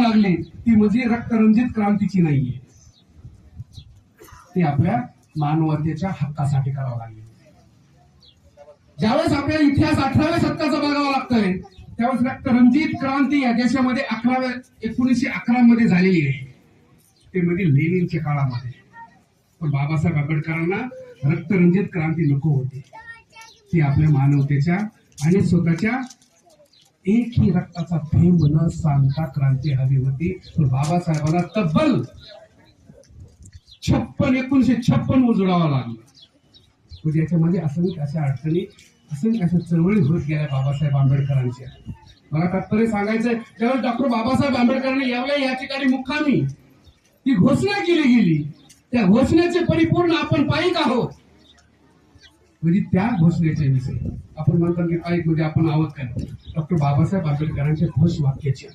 करावी लागली ती म्हणजे रक्तरंजित क्रांतीची नाहीये, ती आपल्या मानवतेच्या हक्कासाठी करावं लागली. ज्यावेळेस आपल्याला इतिहास 18व्या शतकाचा बघावा लागतोय त्यावेळेस रक्तरंजित क्रांती या देशामध्ये 1911 मध्ये झालेली आहे, ते म्हणजे लेनिनच्या काळामध्ये. पण बाबासाहेब आंबेडकरांना रक्तरंजित क्रांती नको होती, ती आपल्या मानवतेच्या आणि स्वतःच्या एकही रक्ताचा थेंब न सांगता क्रांती हवी होती. पण बाबासाहेबांना तब्बल 1956 उजडावं लागलं. म्हणजे याच्यामध्ये असंख्य अशा अडचणी, असंख्य अशा चळवळी होत गेल्या बाबासाहेब आंबेडकरांच्या. मला तात्पर्य सांगायचंय, त्यावेळेस डॉक्टर बाबासाहेब आंबेडकरांनी यावेळी या ठिकाणी मुक्कामी ती घोषणा केली गेली, त्या घोषणेचे परिपूर्ण आपण पाईक आहोत. म्हणजे त्या घोषणेच्या विषयी आपण म्हणतो की पाईक म्हणजे आपण आहोत काय, डॉक्टर बाबासाहेब आंबेडकरांच्या घोष वाक्याचे